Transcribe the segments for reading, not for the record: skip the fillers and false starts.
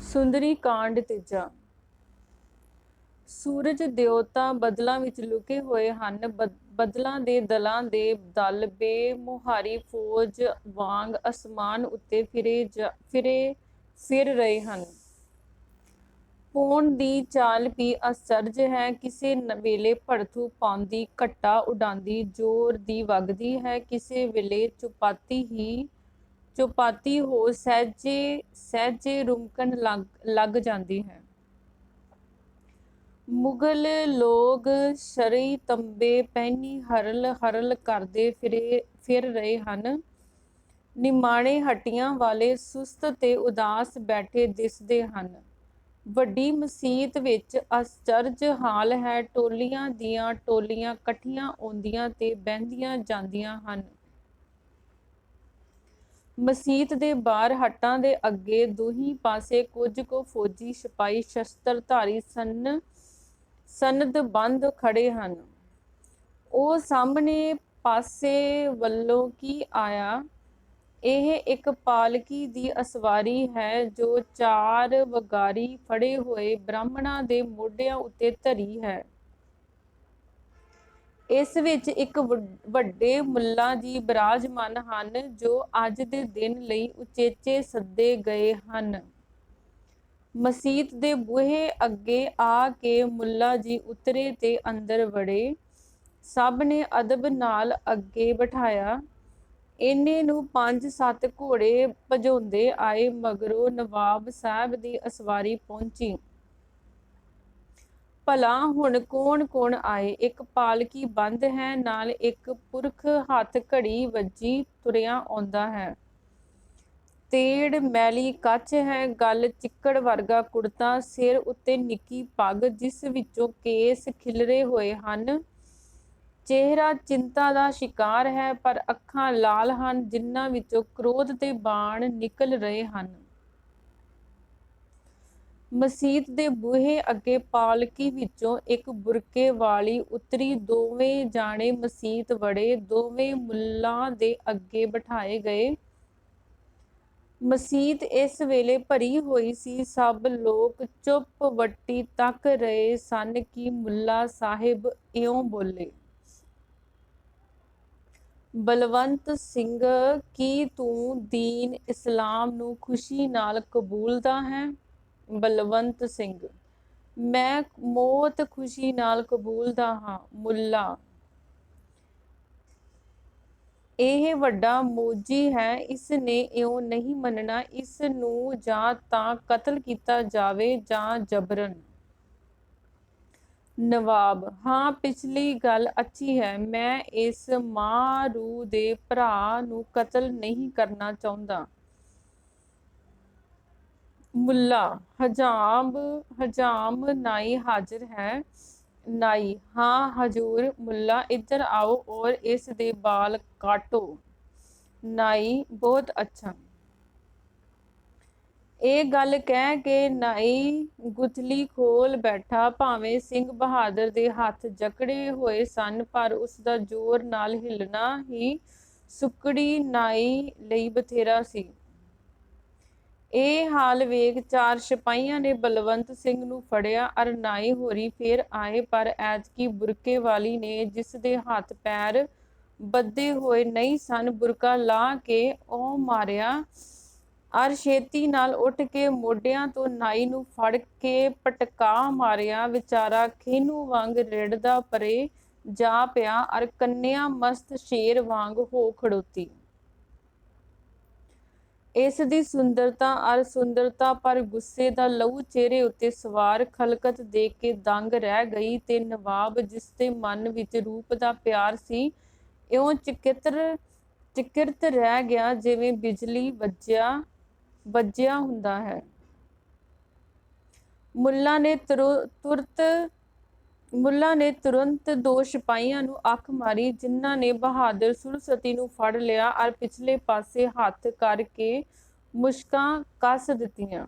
ਸੁੰਦਰੀ ਕਾਂਡ ਤੀਜਾ। ਸੂਰਜ ਦੇਵਤਾ ਬੱਦਲਾਂ ਵਿੱਚ ਲੁਕੇ ਹੋਏ ਹਨ। ਬੱਦਲਾਂ ਦੇ ਦਲਾਂ ਦੇ ਦਲ ਬੇਮੁਹਾਰੀ ਫੌਜ ਵਾਂਗ ਅਸਮਾਨ ਉੱਤੇ ਫਿਰ ਰਹੇ ਹਨ। ਪੌਣ ਦੀ ਚਾਲ ਵੀ ਅਚਰਜ ਹੈ। ਕਿਸੇ ਵੇਲੇ ਭੜਥੂ ਪਾਉਂਦੀ, ਘੱਟਾ ਉਡਾਉਂਦੀ, ਜ਼ੋਰ ਦੀ ਵਗਦੀ ਹੈ। ਕਿਸੇ ਵੇਲੇ ਚੁਪਾਤੀ ਹੋ ਸਹਿਜੇ ਰੁਮਕਣ ਲੱਗ ਜਾਂਦੀ ਹੈ। ਮੁਗਲ ਲੋਕ ਸ਼ਰਈ ਤੰਬੇ ਪਹਿਨੀ ਹਰਲ ਹਰਲ ਕਰਦੇ ਫਿਰ ਰਹੇ ਹਨ। ਨਿਮਾਣੇ ਹੱਟੀਆਂ ਵਾਲੇ ਸੁਸਤ ਤੇ ਉਦਾਸ ਬੈਠੇ ਦਿਸਦੇ ਹਨ। ਵੱਡੀ ਮਸੀਤ ਵਿੱਚ ਅਚਰਜ ਹਾਲ ਹੈ। ਟੋਲੀਆਂ ਦੀਆਂ ਟੋਲੀਆਂ ਇਕੱਠੀਆਂ ਆਉਂਦੀਆਂ ਤੇ ਬਹਿੰਦੀਆਂ ਜਾਂਦੀਆਂ ਹਨ। ਮਸੀਤ ਦੇ ਬਾਹਰ ਹੱਟਾਂ ਦੇ ਅੱਗੇ ਦੋਹੀਂ ਪਾਸੇ ਕੁਝ ਕੁ ਫੌਜੀ ਸਿਪਾਹੀ ਸ਼ਸਤਰਧਾਰੀ ਸਨਦਬੰਦ ਖੜੇ ਹਨ। ਉਹ ਸਾਹਮਣੇ ਪਾਸੇ ਵੱਲੋਂ ਕੀ ਆਇਆ? ਇਹ ਇੱਕ ਪਾਲਕੀ ਦੀ ਅਸਵਾਰੀ ਹੈ ਜੋ 4 ਵਗਾਰੀ ਫੜੇ ਹੋਏ ਬ੍ਰਾਹਮਣਾਂ ਦੇ ਮੋਢਿਆਂ ਉੱਤੇ ਧਰੀ ਹੈ। ਇਸ ਵਿੱਚ ਇੱਕ ਵੱਡੇ ਮੁੱਲਾ ਜੀ ਬਿਰਾਜਮਾਨ ਹਨ ਜੋ ਅੱਜ ਦੇ ਦਿਨ ਲਈ ਉਚੇਚੇ ਸੱਦੇ ਗਏ ਹਨ। ਮਸੀਤ ਦੇ ਬੂਹੇ ਅੱਗੇ ਆ ਕੇ ਮੁੱਲਾ ਜੀ ਉਤਰੇ ਤੇ ਅੰਦਰ ਵੜੇ। ਸਭ ਨੇ ਅਦਬ ਨਾਲ ਅੱਗੇ ਬਿਠਾਇਆ। ਇੰਨੇ ਨੂੰ 5-7 ਘੋੜੇ ਭਜਾਉਂਦੇ ਆਏ। ਮਗਰੋਂ ਨਵਾਬ ਸਾਹਿਬ ਦੀ ਅਸਵਾਰੀ ਪਹੁੰਚੀ। ਭਲਾ ਹੁਣ ਕੌਣ ਆਏ? ਇੱਕ ਪਾਲਕੀ ਬੰਦ ਹੈ, ਨਾਲ ਇੱਕ ਪੁਰਖ ਹੱਥ ਘੜੀ ਵੱਜੀ ਤੁਰਿਆ ਆਉਂਦਾ ਹੈ। ਤੇੜ ਮੈਲੀ ਕੱਛ ਹੈ, ਗਲ ਚਿੱਕੜ ਵਰਗਾ ਕੁੜਤਾ, ਸਿਰ ਉੱਤੇ ਨਿੱਕੀ ਪੱਗ ਜਿਸ ਵਿੱਚੋਂ ਕੇਸ ਖਿਲਰੇ ਹੋਏ ਹਨ। ਚਿਹਰਾ ਚਿੰਤਾ ਦਾ ਸ਼ਿਕਾਰ ਹੈ, ਪਰ ਅੱਖਾਂ ਲਾਲ ਹਨ ਜਿਨ੍ਹਾਂ ਵਿੱਚੋਂ ਕ੍ਰੋਧ ਦੇ ਬਾਣ ਨਿਕਲ ਰਹੇ ਹਨ। ਮਸੀਤ ਦੇ ਬੂਹੇ ਅੱਗੇ ਪਾਲਕੀ ਵਿੱਚੋਂ ਇੱਕ ਬੁਰਕੇ ਵਾਲੀ ਉਤਰੀ। ਦੋਵੇਂ ਜਾਣੇ ਮਸੀਤ ਵੜੇ। ਦੋਵੇਂ ਮੁੱਲਾਂ ਦੇ ਅੱਗੇ ਬਿਠਾਏ ਗਏ। ਮਸੀਤ ਇਸ ਵੇਲੇ ਭਰੀ ਹੋਈ ਸੀ। ਸਭ ਲੋਕ ਚੁੱਪ ਵੱਟੀ ਤੱਕ ਰਹੇ ਸਨ ਕਿ ਮੁੱਲਾ ਸਾਹਿਬ ਇਉਂ ਬੋਲੇ। ਬਲਵੰਤ ਸਿੰਘ, ਕੀ ਤੂੰ ਦੀਨ ਇਸਲਾਮ ਨੂੰ ਖੁਸ਼ੀ ਨਾਲ ਕਬੂਲਦਾ ਹੈ? ਬਲਵੰਤ ਸਿੰਘ, ਮੈਂ ਮੌਤ ਖੁਸ਼ੀ ਨਾਲ ਕਬੂਲਦਾ ਹਾਂ। ਮੁੱਲਾ, ਇਹ ਵੱਡਾ ਮੌਜੀ ਹੈ। ਇਸ ਨੇ ਇਉਂ ਨਹੀਂ ਮੰਨਣਾ। ਇਸ ਨੂੰ ਜਾਂ ਤਾਂ ਕਤਲ ਕੀਤਾ ਜਾਵੇ ਜਾਂ ਜਬਰਨ। ਨਵਾਬ, ਹਾਂ, ਪਿਛਲੀ ਗੱਲ ਅੱਛੀ ਹੈ। ਮੈਂ ਇਸ ਮਾਰੂ ਦੇ ਭਰਾ ਨੂੰ ਕਤਲ ਨਹੀਂ ਕਰਨਾ ਚਾਹੁੰਦਾ। ਮੁੱਲਾ, ਹਜਾਮ ਨਾਈ ਹਾਜ਼ਰ ਹੈ? ਨਾਈ, ਹਾਂ ਹਜ਼ੂਰ। ਮੁੱਲਾ, ਇੱਧਰ ਆਓ ਔਰ ਇਸ ਦੇ ਬਾਲ ਕਾਟੋ। ਨਾਈ, ਬਹੁਤ ਅੱਛਾ। ਇਹ ਗੱਲ ਕਹਿ ਕੇ ਨਾਈ ਗੁਥਲੀ ਖੋਲ ਬੈਠਾ। ਭਾਵੇਂ ਸਿੰਘ ਬਹਾਦਰ ਦੇ ਹੱਥ ਜਕੜੇ ਹੋਏ ਸਨ, ਪਰ ਉਸਦਾ ਜ਼ੋਰ ਨਾਲ ਹਿੱਲਣਾ ਹੀ ਸੁਕੜੀ ਨਾਈ ਲਈ ਬਥੇਰਾ ਸੀ। ਇਹ ਹਾਲ ਵੇਖ 4 ਸਿਪਾਹੀਆਂ ਨੇ ਬਲਵੰਤ ਸਿੰਘ ਨੂੰ ਫੜਿਆ ਅਰ ਨਾਈ ਹੋਰੀ ਫੇਰ ਆਏ। ਪਰ ਐਤਕੀ ਬੁਰਕੇ ਵਾਲੀ ਨੇ, ਜਿਸ ਦੇ ਹੱਥ ਪੈਰ ਬੱਧੇ ਹੋਏ ਨਹੀਂ ਸਨ, ਬੁਰਕਾ ਲਾਹ ਕੇ ਉਹ ਮਾਰਿਆ ਅਰ ਛੇਤੀ ਨਾਲ ਉੱਠ ਕੇ ਮੋਢਿਆਂ ਤੋਂ ਨਾਈ ਨੂੰ ਫੜ ਕੇ ਪਟਕਾ ਮਾਰਿਆ। ਵਿਚਾਰਾ ਖੇਨੂੰ ਵਾਂਗ ਰਿੜਦਾ ਪਰੇ ਜਾ ਪਿਆ ਅਰ ਕੰਨਿਆ ਮਸਤ ਸ਼ੇਰ ਵਾਂਗ ਹੋ ਖੜੋਤੀ। ਇਸ ਦੀ ਸੁੰਦਰਤਾ ਅਰ ਸੁੰਦਰਤਾ ਪਰ ਗੁੱਸੇ ਦਾ ਲਹੂ ਚਿਹਰੇ ਉੱਤੇ ਸਵਾਰ ਖਲਕਤ ਦੇਖ ਕੇ ਦੰਗ ਰਹਿ ਗਈ ਤੇ ਨਵਾਬ, ਜਿਸ ਦੇ ਮਨ ਵਿੱਚ ਰੂਪ ਦਾ ਪਿਆਰ ਸੀ, ਇਉਂ ਚਕਿਰਤ ਰਹਿ ਗਿਆ ਜਿਵੇਂ ਬਿਜਲੀ ਵੱਜਿਆ ਹੁੰਦਾ ਹੈ। ਮੁੱਲਾ ਨੇ ਤੁਰੰਤ 2 ਸਿਪਾਹੀਆਂ ਨੂੰ ਅੱਖ ਮਾਰੀ, ਜਿਨ੍ਹਾਂ ਨੇ ਬਹਾਦਰ ਸੁਰਸਤੀ ਨੂੰ ਫੜ ਲਿਆ ਅਰ ਪਿਛਲੇ ਪਾਸੇ ਹੱਥ ਕਰਕੇ ਮੁਸ਼ਕਾਂ ਕੱਸ ਦਿੱਤੀਆਂ।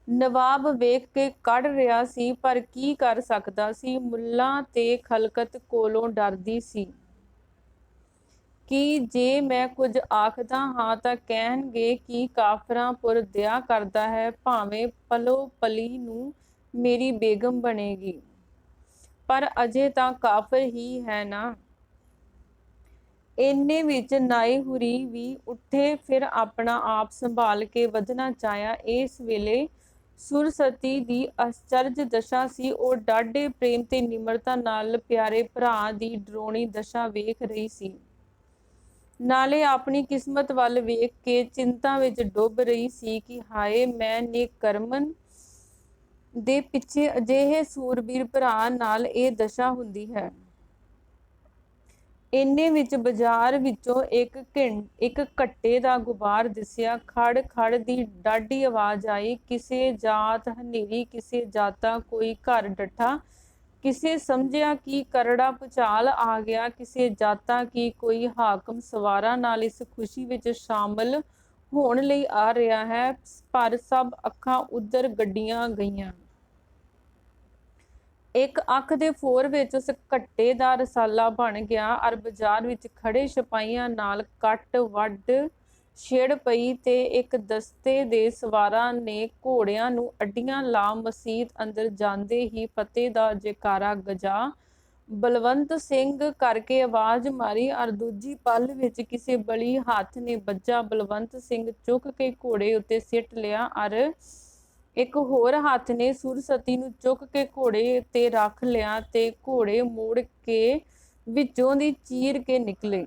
ਨਵਾਬ ਵੇਖ ਕੇ ਕੱਢ ਰਿਹਾ ਸੀ, ਪਰ ਕੀ ਕਰ ਸਕਦਾ ਸੀ? ਮੁੱਲਾ ਤੇ ਖਲਕਤ ਕੋਲੋਂ ਡਰਦੀ ਸੀ। ਕਿ ਜੇ ਮੈਂ ਕੁਝ ਆਖਦਾ ਹਾਂ ਤਾਂ ਕਹਿਣਗੇ ਕਿ ਕਾਫਰਾਂ ਪੁਰ ਦਇਆ ਕਰਦਾ ਹੈ, ਭਾਵੇਂ ਪਲੋ ਪਲੀ ਨੂੰ ਮੇਰੀ ਬੇਗਮ ਬਣੇਗੀ। ਪਰ ਅਜੇ ਤਾਂ ਕਾਫਰ ਹੀ ਹੈ ਨਾ। ਇੰਨੇ ਵਿੱਚ ਨਾਈ ਹੁਰੀ ਵੀ ਉੱਠੇ, ਫਿਰ ਆਪਣਾ ਆਪ ਸੰਭਾਲ ਕੇ ਵਧਣਾ ਚਾਹਿਆ। ਇਸ ਵੇਲੇ ਸੁਰਸਤੀ ਦੀ ਅਚਰਜ ਦਸ਼ਾ ਸੀ। ਉਹ ਡਾਢੇ ਪ੍ਰੇਮ ਤੇ ਨਿਮਰਤਾ ਨਾਲ ਪਿਆਰੇ ਭਰਾ ਦੀ ਡਰਾਉਣੀ ਦਸ਼ਾ ਵੇਖ ਰਹੀ ਸੀ। ਨਾਲੇ ਆਪਣੀ ਕਿਸਮਤ ਵੱਲ ਵੇਖ ਕੇ ਚਿੰਤਾ ਵਿੱਚ ਡੁੱਬ ਰਹੀ ਸੀ ਕਿ ਹਾਏ, ਮੈਂ ਨੇਕਰਮਨ ਦੇ ਪਿੱਛੇ ਅਜਿਹੇ ਸੂਰਬੀਰ ਭਰਾ ਨਾਲ ਇਹ ਦਸ਼ਾ ਹੁੰਦੀ ਹੈ। ਇੰਨੇ ਵਿੱਚ ਬਾਜ਼ਾਰ ਵਿੱਚੋਂ ਇੱਕ ਘੱਟੇ ਦਾ ਗੁਬਾਰ ਦਿਸਿਆ। ਖੜ ਖੜ ਦੀ ਡਾਢੀ ਆਵਾਜ਼ ਆਈ। ਕਿਸੇ ਜਾਤ ਹਨੇਰੀ, ਕਿਸੇ ਜਾਤਾ ਕੋਈ ਘਰ ਡੱਠਾ। ਕਿਸੇ ਸਮਝਿਆ ਕਿ ਕਰੜਾ ਭੁਚਾਲ ਆ ਗਿਆ, ਕਿਸੇ ਜਾਤਾ ਕਿ ਕੋਈ ਹਾਕਮ ਸਵਾਰਾਂ ਨਾਲ ਇਸ ਖੁਸ਼ੀ ਵਿੱਚ ਸ਼ਾਮਲ ਹੋਣ ਲਈ ਆ ਰਿਹਾ ਹੈ। ਪਰ ਸਭ ਅੱਖਾਂ ਉਧਰ ਗੱਡੀਆਂ ਗਈਆਂ। ਇੱਕ ਅੱਖ ਦੇ ਫੋਰ ਵਿੱਚ ਉਸ ਘੱਟੇ ਦਾ ਰਸਾਲਾ ਬਣ ਗਿਆ, ਅਰ ਬਾਜ਼ਾਰ ਵਿੱਚ ਖੜੇ ਸਿਪਾਹੀਆਂ ਨਾਲ ਕੱਟ ਵੱਢ ਛਿੜ ਪਈ ਤੇ ਇੱਕ ਦਸਤੇ ਦੇ ਸਵਾਰਾਂ ਨੇ ਘੋੜਿਆਂ ਨੂੰ ਅੱਡੀਆਂ ਲਾ ਮਸੀਤ ਅੰਦਰ ਜਾਂਦੇ ਹੀ ਫਤਿਹ ਦਾ ਜੈਕਾਰਾ ਗਜਾ ਬਲਵੰਤ ਸਿੰਘ ਕਰਕੇ ਆਵਾਜ਼ ਮਾਰੀ, ਅਰ ਦੂਜੀ ਪਲ ਵਿੱਚ ਕਿਸੇ ਬਲੀ ਹੱਥ ਨੇ ਬੱਜਾ ਬਲਵੰਤ ਸਿੰਘ ਚੁੱਕ ਕੇ ਘੋੜੇ ਉੱਤੇ ਸਿੱਟ ਲਿਆ, ਅਰ ਇੱਕ ਹੋਰ ਹੱਥ ਨੇ ਸੁਰਸਤੀ ਨੂੰ ਚੁੱਕ ਕੇ ਘੋੜੇ ਤੇ ਰੱਖ ਲਿਆ ਤੇ ਘੋੜੇ ਮੁੜ ਕੇ ਵਿੱਚੋਂ ਦੀ ਚੀਰ ਕੇ ਨਿਕਲੇ।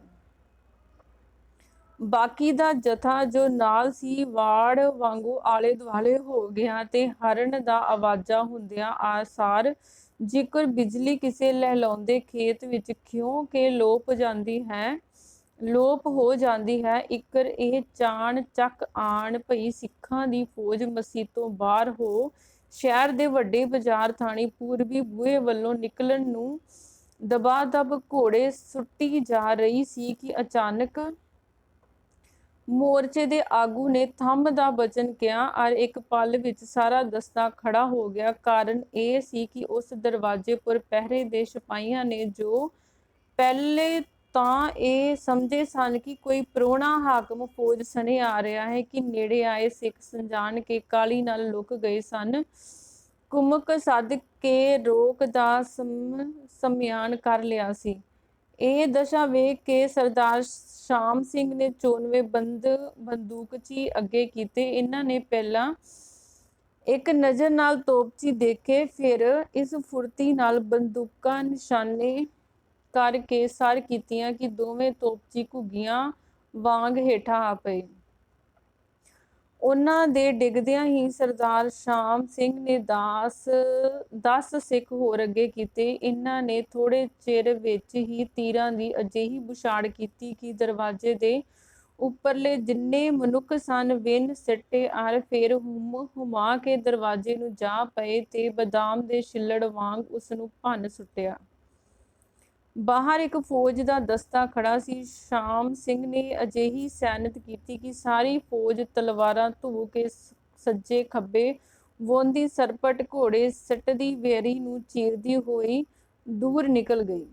ਬਾਕੀ ਦਾ ਜਥਾ ਜੋ ਨਾਲ ਸੀ ਵਾੜ ਵਾਂਗੂ ਆਲੇ ਦੁਆਲੇ ਹੋ ਗਿਆ ਤੇ ਹਰਨ ਦਾ ਆਵਾਜ਼ਾਂ ਹੁੰਦਿਆਂ ਆਸਾਰ ਜਿਕਰ ਬਿਜਲੀ ਕਿਸੇ ਲਹਿਲਾਉਂਦੇ ਖੇਤ ਵਿੱਚ ਖਿਉਂ ਕੇ ਲੋਪ ਹੋ ਜਾਂਦੀ ਹੈ, ਇਕਰ ਇਹ ਚਾਣ ਚੱਕ ਆਣ ਪਈ ਸਿੱਖਾਂ ਦੀ ਫੌਜ ਮਸੀਤੋਂ ਬਾਹਰ ਹੋ ਸ਼ਹਿਰ ਦੇ ਵੱਡੇ ਬਾਜ਼ਾਰ ਥਾਣੀ ਪੂਰਬੀ ਬੂਹੇ ਵੱਲੋਂ ਨਿਕਲਣ ਨੂੰ ਦਬਾ ਦਬ ਘੋੜੇ ਸੁੱਟੀ ਜਾ ਰਹੀ ਸੀ ਕਿ ਅਚਾਨਕ ਮੋਰਚੇ ਦੇ ਆਗੂ ਨੇ ਥੰਮ ਦਾ ਬਚਨ ਕਿਹਾ, ਅਰ ਇੱਕ ਪਲ ਵਿੱਚ ਸਾਰਾ ਦਸਤਾ ਖੜਾ ਹੋ ਗਿਆ। ਕਾਰਨ ਇਹ ਸੀ ਕਿ ਉਸ ਦਰਵਾਜ਼ੇ ਪੁਰ ਪਹਿਰੇ ਦੇ ਸਿਪਾਹੀਆਂ ਨੇ, ਜੋ ਪਹਿਲੇ ਤਾਂ ਇਹ ਸਮਝੇ ਸਨ ਕਿ ਕੋਈ ਪ੍ਰਾਹੁਣਾ ਹਾਕਮ ਫੌਜ ਸਣੇ ਆ ਰਿਹਾ ਹੈ, ਕਿ ਨੇੜੇ ਆਏ ਸਿੱਖ ਜਾਣ ਕੇ ਕਾਹਲੀ ਨਾਲ ਲੁਕ ਗਏ ਸਨ, ਕੁਮਕ ਸੱਦ ਕੇ ਰੋਕ ਦਾ ਸਮਿਆਨ ਕਰ ਲਿਆ ਸੀ। ਇਹ ਦਸ਼ਾ ਵੇਖ ਕੇ ਸਰਦਾਰ ਸ਼ਾਮ ਸਿੰਘ ਨੇ 94 ਬੰਦੂਕਚੀ ਅੱਗੇ ਕੀਤੇ। ਇਹਨਾਂ ਨੇ ਪਹਿਲਾਂ ਇੱਕ ਨਜ਼ਰ ਨਾਲ ਤੋਪਚੀ ਦੇਖੇ, ਫਿਰ ਇਸ ਫੁਰਤੀ ਨਾਲ ਬੰਦੂਕਾਂ ਨਿਸ਼ਾਨੇ ਕਰਕੇ ਸਰ ਕੀਤੀਆਂ ਕਿ ਦੋਵੇਂ ਤੋਪਚੀ ਘੁੱਗੀਆਂ ਵਾਂਗ ਹੇਠਾਂ ਆ ਪਏ। ਉਹਨਾਂ ਦੇ ਡਿੱਗਦਿਆਂ ਹੀ ਸਰਦਾਰ ਸ਼ਾਮ ਸਿੰਘ ਨੇ 10 ਸਿੱਖ ਹੋਰ ਅੱਗੇ ਕੀਤੇ। ਇਹਨਾਂ ਨੇ ਥੋੜੇ ਚਿਰ ਵਿੱਚ ਹੀ ਤੀਰਾਂ ਦੀ ਅਜਿਹੀ ਬੁਛਾੜ ਕੀਤੀ ਕਿ ਦਰਵਾਜ਼ੇ ਦੇ ਉੱਪਰਲੇ ਜਿੰਨੇ ਮਨੁੱਖ ਸਨ ਵਿੰਨ ਸਿੱਟੇ, ਅਰ ਫਿਰ ਹੁਮਾ ਕੇ ਦਰਵਾਜ਼ੇ ਨੂੰ ਜਾ ਪਏ ਤੇ ਬਦਾਮ ਦੇ ਛਿੱਲੜ ਵਾਂਗ ਉਸ ਨੂੰ ਭੰਨ ਸੁੱਟਿਆ। ਬਾਹਰ ਇੱਕ ਫੌਜ ਦਾ ਦਸਤਾ ਖੜਾ ਸੀ। ਸ਼ਾਮ ਸਿੰਘ ਨੇ ਅਜਿਹੀ ਸੈਨਤ ਕੀਤੀ ਕਿ ਸਾਰੀ ਫੌਜ ਤਲਵਾਰਾਂ ਧੂ ਕੇ ਸੱਜੇ ਖੱਬੇ ਵੋਂਦੀ ਸਰਪਟ ਘੋੜੇ ਸਿੱਟਦੀ ਵੇਰੀ ਨੂੰ ਚੀਰਦੀ ਹੋਈ ਦੂਰ ਨਿਕਲ ਗਈ।